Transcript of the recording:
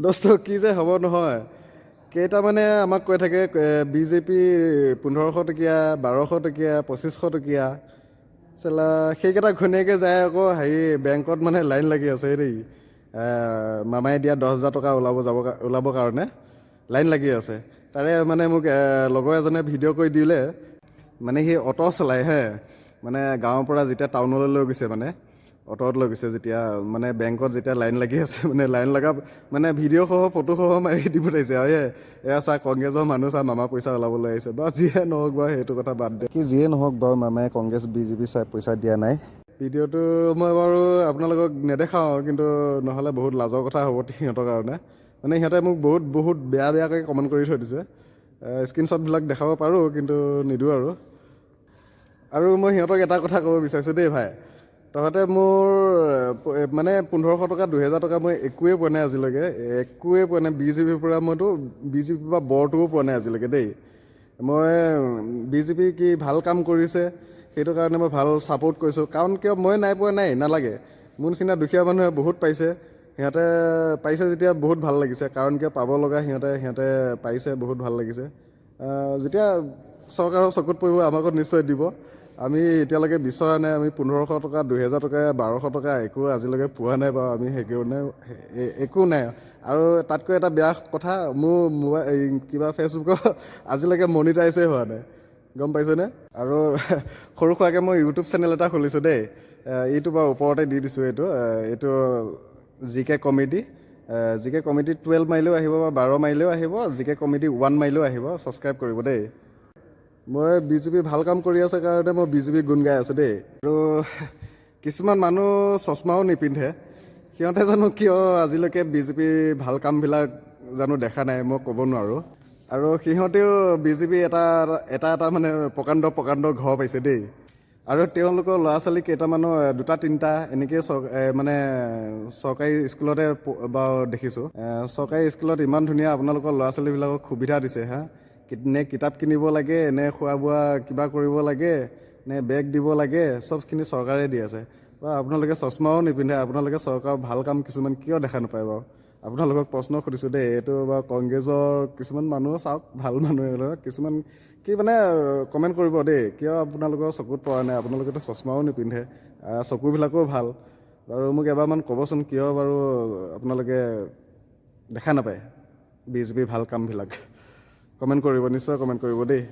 দোস্ত কি যে হ'ব নহয় কেইটামানে আমাক কৈ থাকে বিজেপি 1500 টকীয়া 1200 টকীয়া 2500 টকীয়া চালা সেইকেইটা ঘৈণীয়েকে যায় আকৌ হেৰি বেংকত মানে লাইন লাগি আছে দেই মামাই দিয়া 10,000 টকা ওলাবৰ কাৰণে লাইন লাগি আছে তাৰে মানে মোক লগৰ এজনে ভিডিঅ' কৰি দিলে মানে সি অটো চলাই হে মানে গাঁৱৰ পৰা যেতিয়া টাউনলৈ লৈ গৈছে মানে অটত লৈ গৈছে যেতিয়া মানে বেংকত যেতিয়া লাইন লাগি আছে মানে লাইন লগা মানে ভিডিঅ' সহ ফটো সহ মাৰি দি পঠাইছে আৰু এয়া চা কংগ্ৰেছৰ মানুহ চা মামা পইচা ওলাবলৈ আহিছে বা যিয়ে নহওক বাৰু সেইটো কথা বাদ দে কি যিয়ে নহওক বাৰু মামাই কংগ্ৰেছ বিজেপি চাই পইচা দিয়া নাই ভিডিঅ'টো মই বাৰু আপোনালোকক নেদেখাওঁ কিন্তু নহ'লে বহুত লাজৰ কথা হ'ব সিহঁতৰ কাৰণে মানে সিহঁতে মোক বহুত বেয়াকৈ কমেণ্ট কৰি থৈ দিছে স্ক্ৰীনশ্বটবিলাক দেখাব পাৰোঁ কিন্তু নিদিওঁ আৰু মই সিহঁতক এটা কথা ক'ব বিচাৰিছোঁ দেই ভাই তহঁতে মোৰ মানে 1500 টকা 2000 টকা মই একোৱেই পোৱা নাই আজিলৈকে একোৱেই পোৱা নাই বিজেপিৰ পৰা মইতো বিজেপিৰ পৰা বৰটোও পোৱা নাই আজিলৈকে দেই মই বিজেপি কি ভাল কাম কৰিছে সেইটো কাৰণে মই ভাল ছাপোৰ্ট কৰিছোঁ কাৰণ কিয় মই নাই পোৱা নাই নালাগে মোৰ নিচিনা দুখীয়া মানুহে বহুত পাইছে সিহঁতে পাইছে যেতিয়া বহুত ভাল লাগিছে কাৰণ কিয় পাব লগা সিহঁতে পাইছে বহুত ভাল লাগিছে যেতিয়া চৰকাৰৰ চকুত পৰিব আমাকো নিশ্চয় দিব আমি এতিয়ালৈকে বিচৰা নাই আমি 1500 টকা 2000 টকা 1200 টকা একো আজিলৈকে পোৱা নাই বাৰু আমি সেইকাৰণে একো নাই আৰু তাতকৈ এটা বেয়া কথা মোৰ মোবাইল কিবা ফেচবুকৰ আজিলৈকে মনিটাইজেই হোৱা নাই গম পাইছেনে আৰু সৰু সুৰাকৈ মই ইউটিউব চেনেল এটা খুলিছোঁ দেই এইটো বাৰু ওপৰতে দি দিছোঁ এইটো জিকে কমেডি জিকে কমেডি 12 মাৰিলেও আহিব বা 12 মাৰিলেও আহিব জিকে কমেডি 1 মাৰিলেও আহিব ছাবস্ক্ৰাইব কৰিব দেই মই বিজেপি ভাল কাম কৰি আছে কাৰণে মই বিজেপি গুণ গাই আছোঁ দেই আৰু কিছুমান মানুহ চশমাও নিপিন্ধে সিহঁতে জানো কিয় আজিলৈকে বিজেপি ভাল কামবিলাক জানো দেখা নাই মই ক'ব নোৱাৰোঁ আৰু সিহঁতেও বিজেপি এটা মানে প্ৰকাণ্ড ঘৰ পাইছে দেই আৰু তেওঁলোকৰ ল'ৰা ছোৱালী কেইটামানো 2-3টা এনেকৈ মানে চৰকাৰী স্কুলতে বাৰু দেখিছোঁ চৰকাৰী স্কুলত ইমান ধুনীয়া আপোনালোকৰ ল'ৰা ছোৱালীবিলাকক সুবিধা দিছে হা নে কিতাপ কিনিব লাগে নে খোৱা বোৱা কিবা কৰিব লাগে নে বেগ দিব লাগে চবখিনি চৰকাৰে দি আছে বা আপোনালোকে চশমাও নিপিন্ধে আপোনালোকে চৰকাৰৰ ভাল কাম কিছুমান কিয় দেখা নাপায় বাৰু আপোনালোকক প্ৰশ্ন সুধিছোঁ দেই এইটো বাৰু কংগ্ৰেছৰ কিছুমান মানুহ চাওক ভাল মানুহ কিছুমান কি মানে কমেণ্ট কৰিব দেই কিয় আপোনালোকৰ চকুত পৰা নাই আপোনালোকেতো চশমাও নিপিন্ধে চকুবিলাকো ভাল বাৰু মোক এবাৰমান ক'বচোন কিয় বাৰু আপোনালোকে দেখা নাপায় বিজেপিৰ ভাল কামবিলাক কমেণ্ট কৰিব নিশ্চয় কমেণ্ট কৰিব দেই